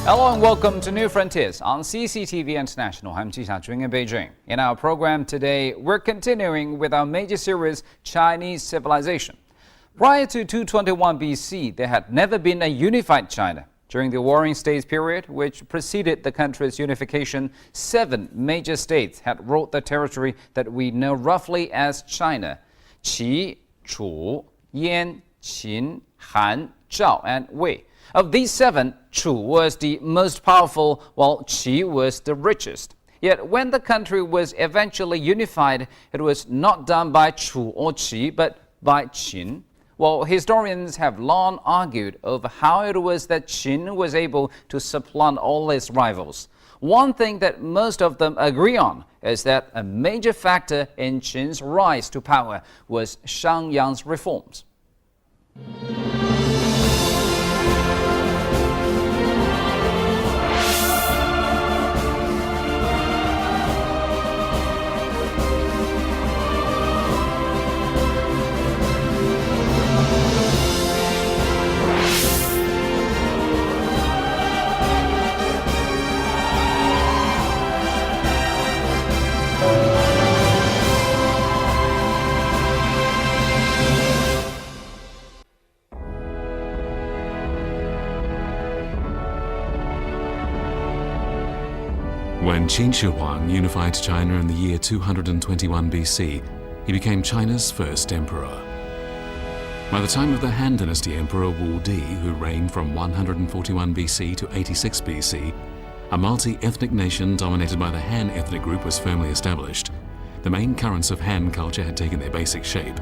Hello and welcome to New Frontiers on CCTV International. I'm Ji Xiaojun in Beijing. In our program today, we're continuing with our major series, Chinese Civilization. Prior to 221 BC, there had never been a unified China. During the Warring States period, which preceded the country's unification, 7 major states had ruled the territory that we know roughly as China: Qi, Chu, Yan, Qin, Han, Zhao, and Wei. Of these 7, Chu was the most powerful, while Qi was the richest. Yet when the country was eventually unified, it was not done by Chu or Qi, but by Qin. Well, historians have long argued over how it was that Qin was able to supplant all its rivals. One thing that most of them agree on is that a major factor in Qin's rise to power was Shangyang's reforms. When Qin Shi Huang unified China in the year 221 BC, he became China's first emperor. By the time of the Han Dynasty Emperor Wu Di, who reigned from 141 BC to 86 BC, a multi-ethnic nation dominated by the Han ethnic group was firmly established. The main currents of Han culture had taken their basic shape,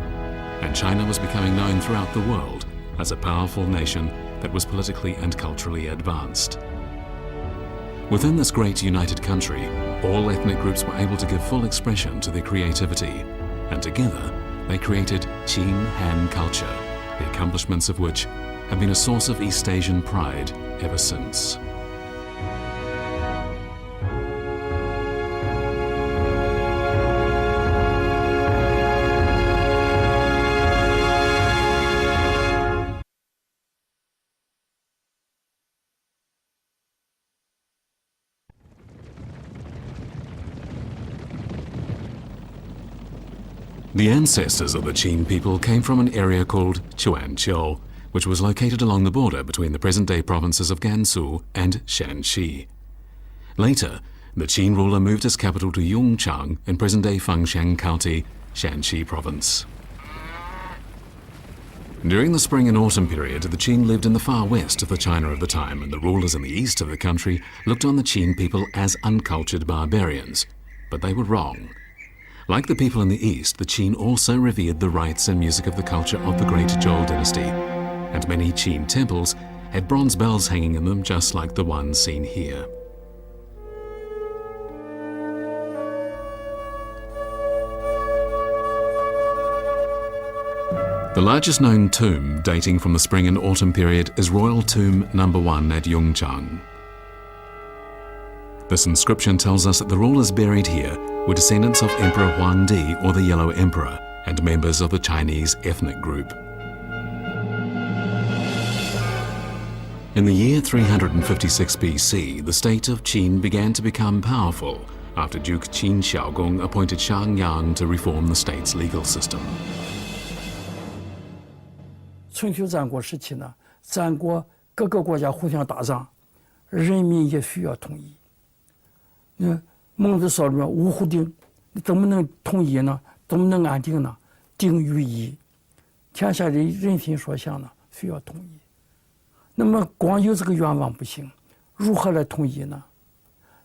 and China was becoming known throughout the world as a powerful nation that was politically and culturally advanced. Within this great united country, all ethnic groups were able to give full expression to their creativity, and together they created Qin Han culture, the accomplishments of which have been a source of East Asian pride ever since. The ancestors of the Qin people came from an area called Quanqiu, which was located along the border between the present-day provinces of Gansu and Shanxi. Later, the Qin ruler moved his capital to Yongchang in present-day Fengshan County, Shanxi province. During the spring and autumn period, the Qin lived in the far west of the China of the time, and the rulers in the east of the country looked on the Qin people as uncultured barbarians. But they were wrong. Like the people in the East, the Qin also revered the rites and music of the culture of the great Zhou dynasty, and many Qin temples had bronze bells hanging in them just like the one seen here. The largest known tomb dating from the spring and autumn period is Royal Tomb No. 1 at Yongchang. This inscription tells us that the rulers buried here were descendants of Emperor Huangdi, or the Yellow Emperor, and members of the Chinese ethnic group. In the year 356 BC, the state of Qin began to become powerful after Duke Qin Xiaogong appointed Shangyang to reform the state's legal system. 春秋战国时期呢，战国各个国家互相打仗，人民也需要统一。孟子说了五虎定，你怎么能统一呢？怎么能安定呢？定于一，天下的人心所向呢，需要统一。那么光有这个愿望不行，如何来统一呢？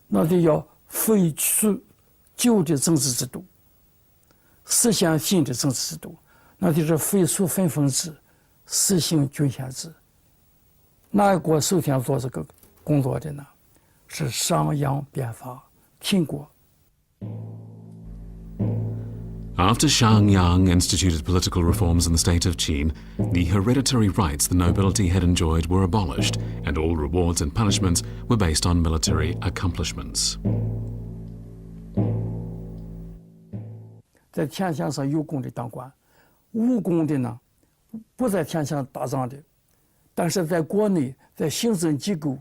那就要废除旧的政治制度，实现新的政治制度，那就是废除分封制，实行郡县制。哪个国首先做这个工作的呢？是商鞅变法，秦国。After Shangyang instituted political reforms in the state of Qin, the hereditary rights the nobility had enjoyed were abolished, and all rewards and punishments were based on military accomplishments. 在天下上有功的当官，无功的呢，不在天下打仗的，但是在国内在行政机构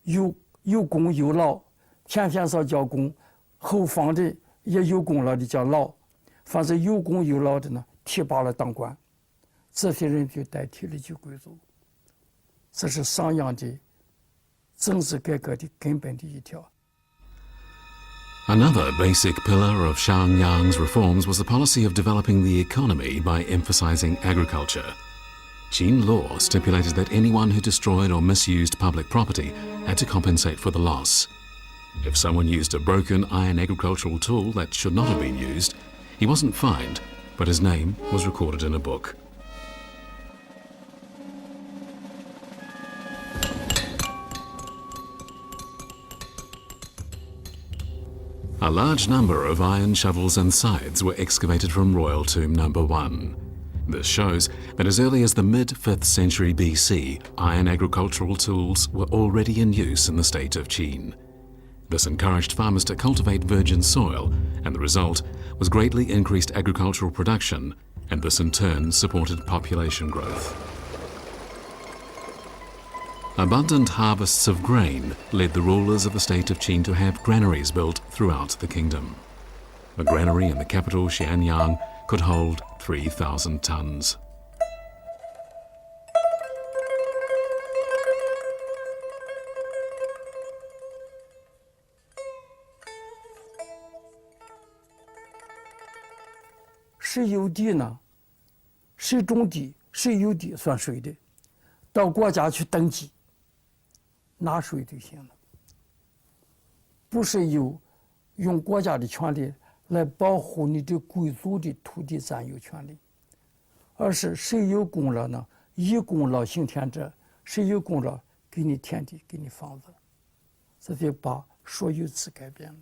有功有劳，天天上叫功，后方的也有功劳的叫劳，凡是有功有劳的呢，提拔了当官，这些人就代替了旧贵族。这是商鞅的政治改革的根本的一条。Another basic pillar of Shang Yang's reforms was the policy of developing the economy by emphasizing agriculture. Qin law stipulated that anyone who destroyed or misused public property had to compensate for the loss. If someone used a broken iron agricultural tool that should not have been used, he wasn't fined, but his name was recorded in a book. A large number of iron shovels and scythes were excavated from Royal Tomb No. 1. This shows that as early as the mid-5th century BC, iron agricultural tools were already in use in the state of Qin. This encouraged farmers to cultivate virgin soil, and the result was greatly increased agricultural production, and this in turn supported population growth. Abundant harvests of grain led the rulers of the state of Qin to have granaries built throughout the kingdom. A granary in the capital, Xianyang, could hold 3,000 tons.谁有地呢？谁种地，谁有地算谁的。到国家去登记，拿税就行了。不是用国家的权利来保护你的贵族的土地占有权利，而是谁有功劳呢？以功劳行田者，谁有功劳给你田地，给你房子，这就把所有制改变了。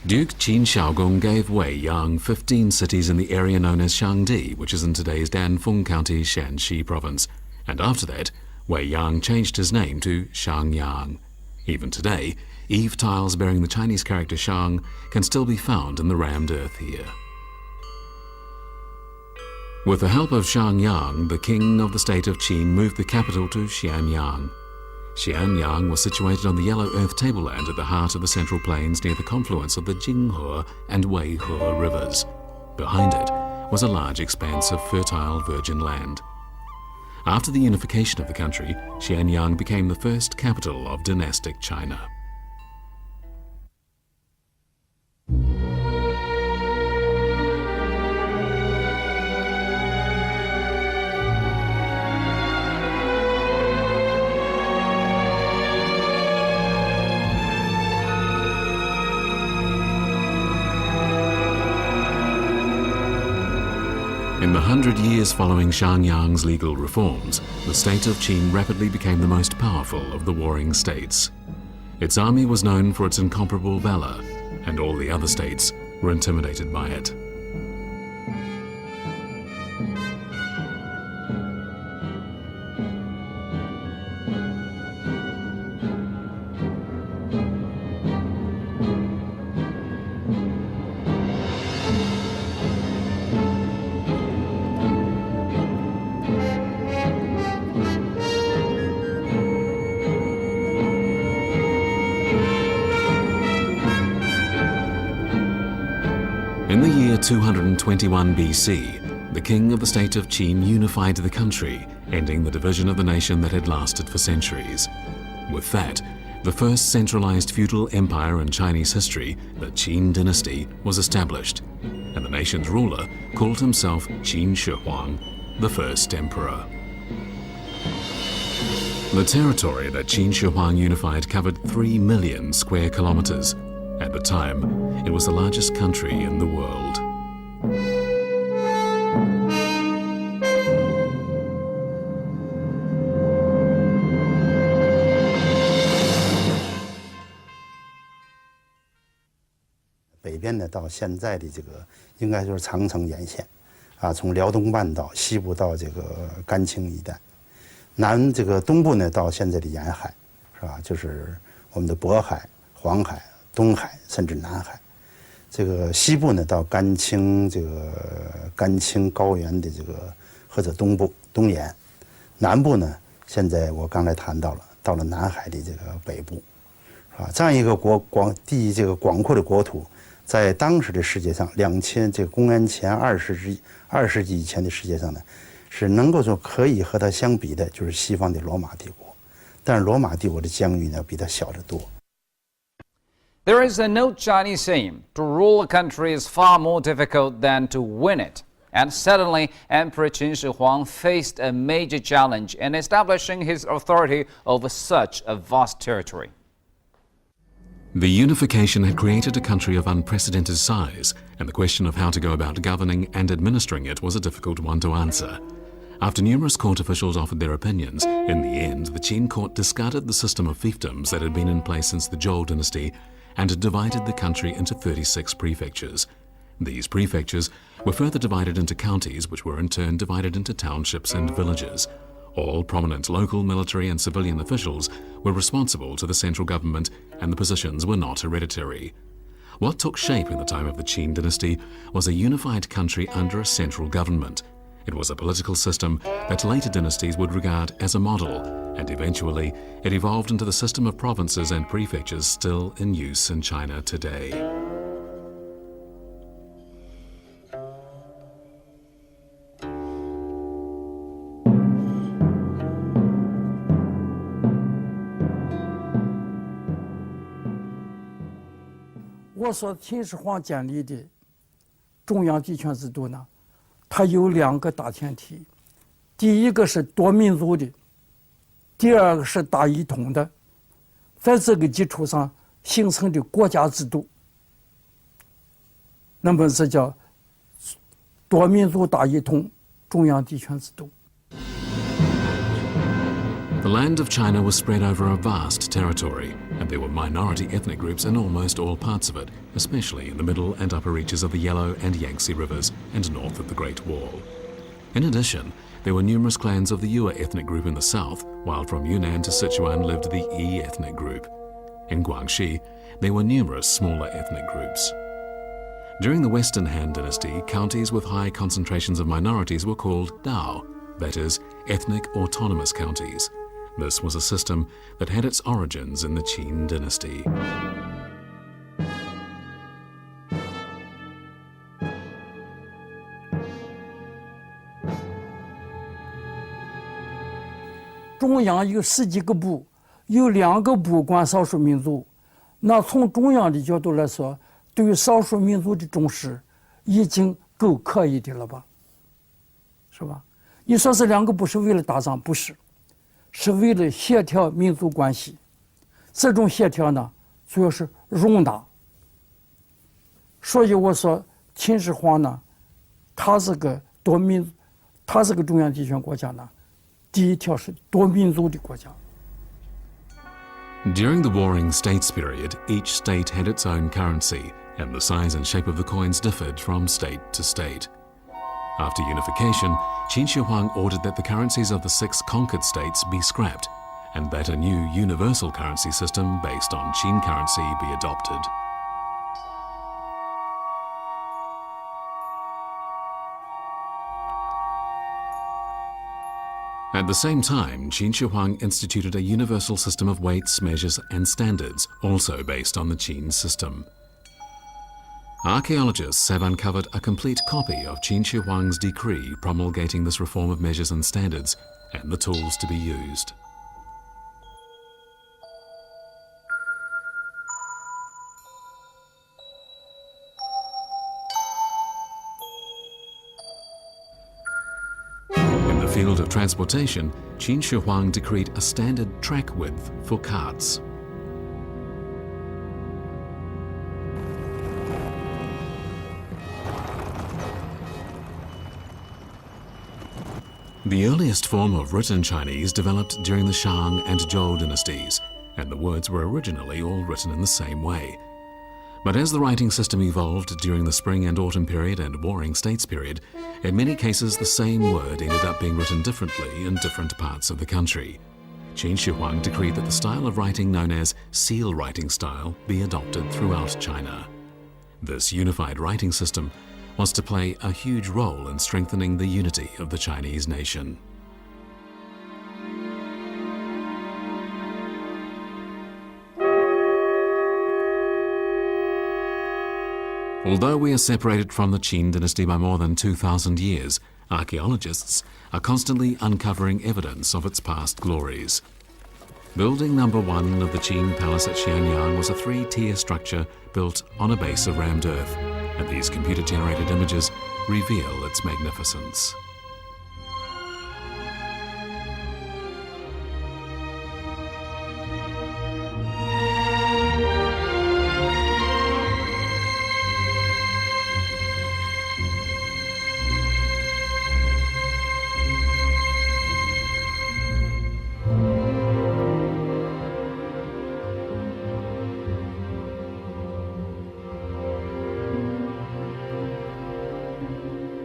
Duke Qin Xiaogong gave Wei Yang 15 cities in the area known as Xiangdi, which is in today's Danfeng County, Shanxi province. And after that, Wei Yang changed his name to Xiangyang. Even today, eave tiles bearing the Chinese character Shang can still be found in the rammed earth here. With the help of Xiangyang, the king of the state of Qin moved the capital to Xianyang. Xianyang was situated on the yellow earth tableland at the heart of the Central Plains near the confluence of the Jinghe and Weihe rivers. Behind it was a large expanse of fertile virgin land. After the unification of the country, Xianyang became the first capital of dynastic China. In the 100 years following Xiangyang's legal reforms, the state of Qin rapidly became the most powerful of the warring states. Its army was known for its incomparable valor, and all the other states were intimidated by it. In the year 221 BC, the king of the state of Qin unified the country, ending the division of the nation that had lasted for centuries. With that, the first centralized feudal empire in Chinese history, the Qin dynasty, was established, and the nation's ruler called himself Qin Shi Huang, the first emperor. The territory that Qin Shi Huang unified covered 3 million square kilometers. At the time, it was the largest country in the world. North 边呢，到现在的这个应该就是长城沿线，啊，从辽东半岛西部到这个甘青一带，南这个东部呢到现在的沿海，是吧？就是我们的渤海、黄海、东海，甚至南海。这个西部呢到甘青高原的这个或者东部东沿，南部呢现在我刚才谈到了到了南海的这个北部，啊，这样一个广阔的国土，在当时的世界上公元前20世纪以前的世界上呢，是能够说可以和它相比的，就是西方的罗马帝国，但是罗马帝国的疆域呢比它小得多。There is an old Chinese saying, to rule a country is far more difficult than to win it. And suddenly, Emperor Qin Shi Huang faced a major challenge in establishing his authority over such a vast territory. The unification had created a country of unprecedented size, and the question of how to go about governing and administering it was a difficult one to answer. After numerous court officials offered their opinions, in the end, the Qin court discarded the system of fiefdoms that had been in place since the Zhou dynasty and had divided the country into 36 prefectures. These prefectures were further divided into counties, which were in turn divided into townships and villages. All prominent local, military and civilian officials were responsible to the central government, and the positions were not hereditary. What took shape in the time of the Qin dynasty was a unified country under a central government. It was a political system that later dynasties would regard as a model, and eventually it evolved into the system of provinces and prefectures still in use in China today.我说秦始皇建立的中央集权制度呢，它有2个大前提，第一个是多民族的，第二个是大一统的，在这个基础上形成的国家制度，那么这叫多民族大一统中央集权制度。The land of China was spread over a vast territory, and there were minority ethnic groups in almost all parts of it, especially in the middle and upper reaches of the Yellow and Yangtze rivers and north of the Great Wall. In addition, there were numerous clans of the Yue ethnic group in the south, while from Yunnan to Sichuan lived the Yi ethnic group. In Guangxi, there were numerous smaller ethnic groups. During the Western Han Dynasty, counties with high concentrations of minorities were called Dao, that is, ethnic autonomous counties. This was a system that had its origins in the Qin dynasty.中央有10几个部，有2个部管少数民族。那从中央的角度来说，对于少数民族的重视已经够可以的了吧？是吧？你说这2个部是为了打仗，不是，是为了协调民族关系。这种协调呢，主要是容纳。所以我说秦始皇呢，他这个中央集权国家呢，第一条是多民族的国家。During the Warring States period, each state had its own currency, and the size and shape of the coins differed from state to state. After unification, Qin Shi Huang ordered that the currencies of the 6 conquered states be scrapped, and that a new universal currency system based on Qin currency be adopted. At the same time, Qin Shi Huang instituted a universal system of weights, measures and standards, also based on the Qin system. Archaeologists have uncovered a complete copy of Qin Shi Huang's decree promulgating this reform of measures and standards, and the tools to be used. In the field of transportation, Qin Shi Huang decreed a standard track width for carts. The earliest form of written Chinese developed during the Shang and Zhou dynasties, and the words were originally all written in the same way. But as the writing system evolved during the Spring and Autumn period and Warring States period, in many cases the same word ended up being written differently in different parts of the country. Qin Shi Huang decreed that the style of writing known as seal writing style be adopted throughout China. This unified writing system was to play a huge role in strengthening the unity of the Chinese nation. Although we are separated from the Qin dynasty by more than 2,000 years, archaeologists are constantly uncovering evidence of its past glories. Building number 1 of the Qin Palace at Xianyang was a 3-tier structure built on a base of rammed earth, and these computer-generated images reveal its magnificence.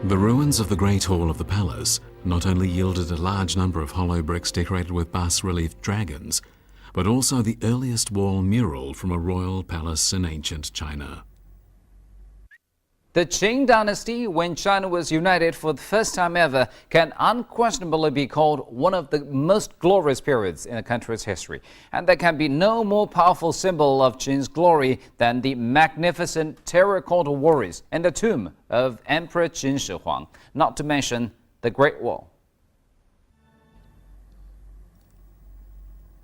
The ruins of the Great Hall of the Palace not only yielded a large number of hollow bricks decorated with bas-relief dragons, but also the earliest wall mural from a royal palace in ancient China. The Qing dynasty, when China was united for the first time ever, can unquestionably be called one of the most glorious periods in the country's history. And there can be no more powerful symbol of Qing's glory than the magnificent terracotta warriors and the tomb of Emperor Qin Shi Huang, not to mention the Great Wall.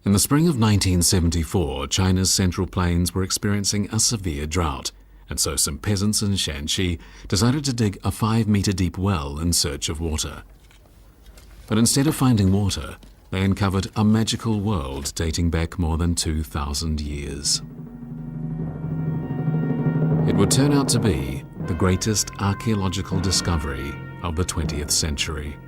In the spring of 1974, China's central plains were experiencing a severe drought, and so some peasants in Shanxi decided to dig a 5-meter deep well in search of water. But instead of finding water, they uncovered a magical world dating back more than 2,000 years. It would turn out to be the greatest archaeological discovery of the 20th century.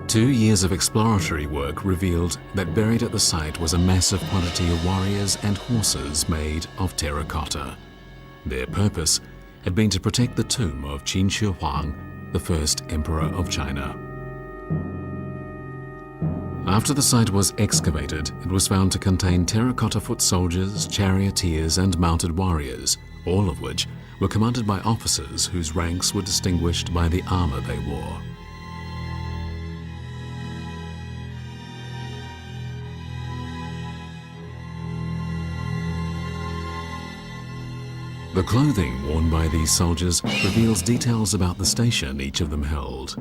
2 years of exploratory work revealed that buried at the site was a massive quantity of warriors and horses made of terracotta. Their purpose had been to protect the tomb of Qin Shi Huang, the first emperor of China. After the site was excavated, it was found to contain terracotta foot soldiers, charioteers, and mounted warriors, all of which were commanded by officers whose ranks were distinguished by the armor they wore. The clothing worn by these soldiers reveals details about the station each of them held.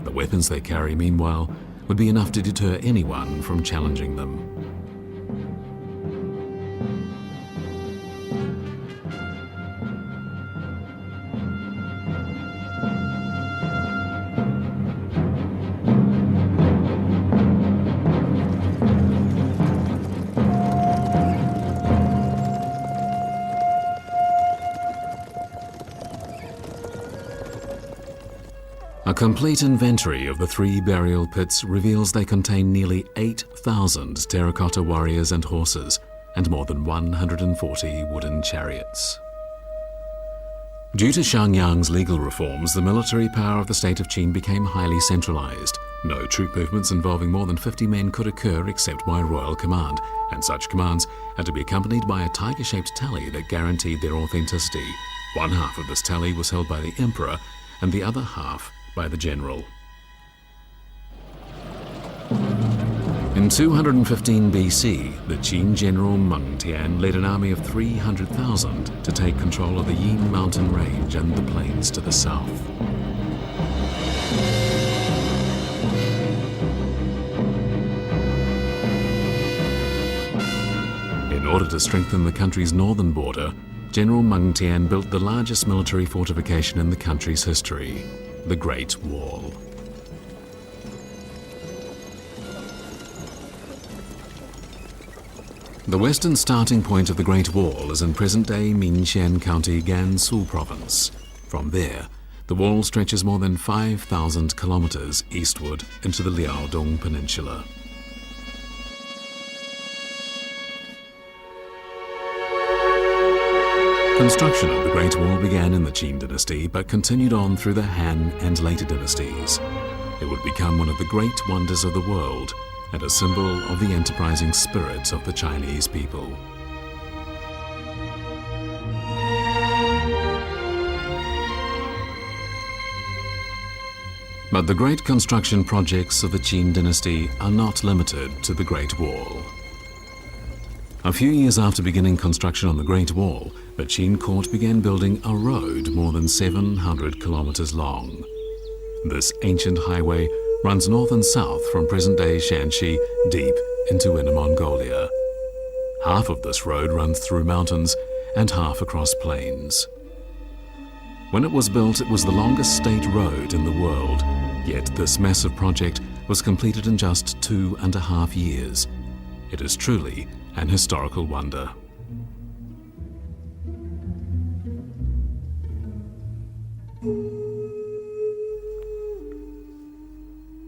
The weapons they carry, meanwhile, would be enough to deter anyone from challenging them. A complete inventory of the 3 burial pits reveals they contain nearly 8,000 terracotta warriors and horses, and more than 140 wooden chariots. Due to Xiangyang's legal reforms, the military power of the state of Qin became highly centralized. No troop movements involving more than 50 men could occur except by royal command, and such commands had to be accompanied by a tiger-shaped tally that guaranteed their authenticity. One half of this tally was held by the emperor, and the other half by the general. In 215 BC, the Qin general Meng Tian led an army of 300,000 to take control of the Yin mountain range and the plains to the south. In order to strengthen the country's northern border, General Meng Tian built the largest military fortification in the country's history, the Great Wall. The western starting point of the Great Wall is in present-day Minxian County, Gansu Province. From there, the wall stretches more than 5,000 kilometers eastward into the Liaodong Peninsula. Construction of the Great Wall began in the Qin dynasty but continued on through the Han and later dynasties. It would become one of the great wonders of the world and a symbol of the enterprising spirit of the Chinese people. But the great construction projects of the Qin dynasty are not limited to the Great Wall. A few years after beginning construction on the Great Wall, the Qin court began building a road more than 700 kilometers long. This ancient highway runs north and south from present-day Shanxi deep into Inner Mongolia. Half of this road runs through mountains and half across plains. When it was built, it was the longest state road in the world, yet this massive project was completed in just 2.5 years. It is truly an historical wonder.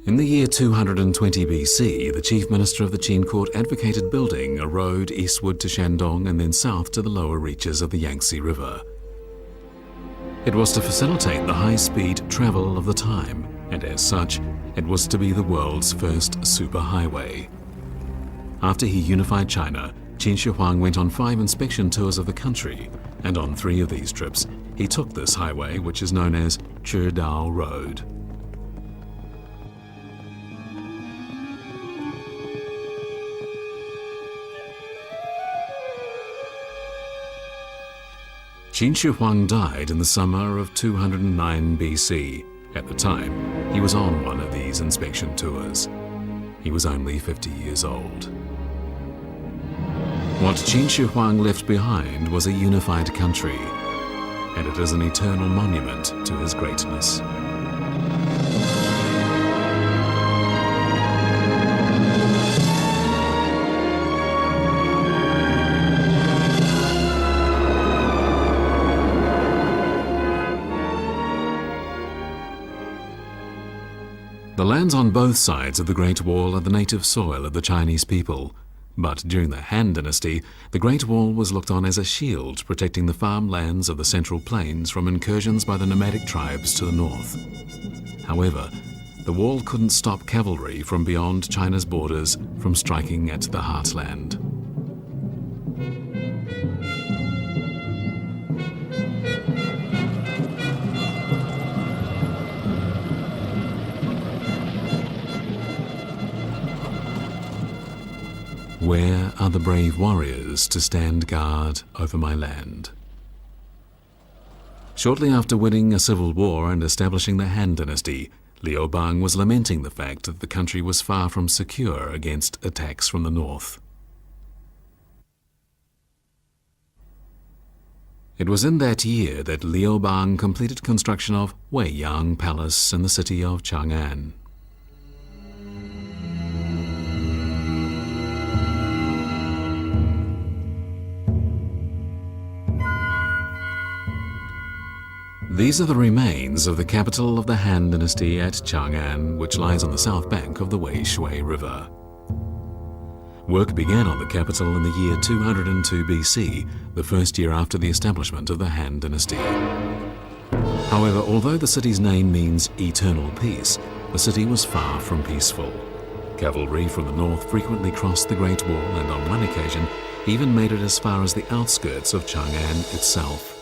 In the year 220 BC, the chief minister of the Qin court advocated building a road eastward to Shandong and then south to the lower reaches of the Yangtze River. It was to facilitate the high-speed travel of the time, and as such, it was to be the world's first superhighway. After he unified China, Qin Shi Huang went on 5 inspection tours of the country, and on 3 of these trips, he took this highway, which is known as Chidao Road. Qin Shi Huang died in the summer of 209 BC. At the time, he was on one of these inspection tours. He was only 50 years old. What Qin Shi Huang left behind was a unified country, and it is an eternal monument to his greatness. The lands on both sides of the Great Wall are the native soil of the Chinese people. But during the Han Dynasty, the Great Wall was looked on as a shield protecting the farmlands of the Central Plains from incursions by the nomadic tribes to the north. However, the wall couldn't stop cavalry from beyond China's borders from striking at the heartland. Where are the brave warriors to stand guard over my land? Shortly after winning a civil war and establishing the Han Dynasty, Liu Bang was lamenting the fact that the country was far from secure against attacks from the north. It was in that year that Liu Bang completed construction of Weiyang Palace in the city of Chang'an. These are the remains of the capital of the Han Dynasty at Chang'an, which lies on the south bank of the Weishui River. Work began on the capital in the year 202 BC, the first year after the establishment of the Han Dynasty. However, although the city's name means eternal peace, the city was far from peaceful. Cavalry from the north frequently crossed the Great Wall and on one occasion even made it as far as the outskirts of Chang'an itself.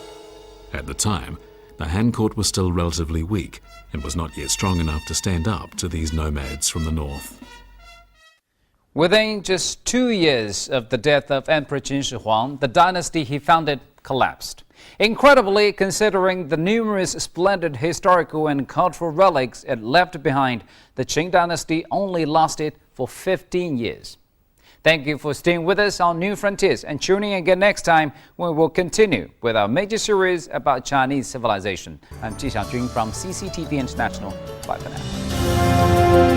At the time, the Han court was still relatively weak and was not yet strong enough to stand up to these nomads from the north. Within just 2 years of the death of Emperor Qin Shi Huang, the dynasty he founded collapsed. Incredibly, considering the numerous splendid historical and cultural relics it left behind, the Qing dynasty only lasted for 15 years. Thank you for staying with us on New Frontiers and tuning in again next time when we'll continue with our major series about Chinese civilization. I'm Ji Xiaojun from CCTV International. Bye for now.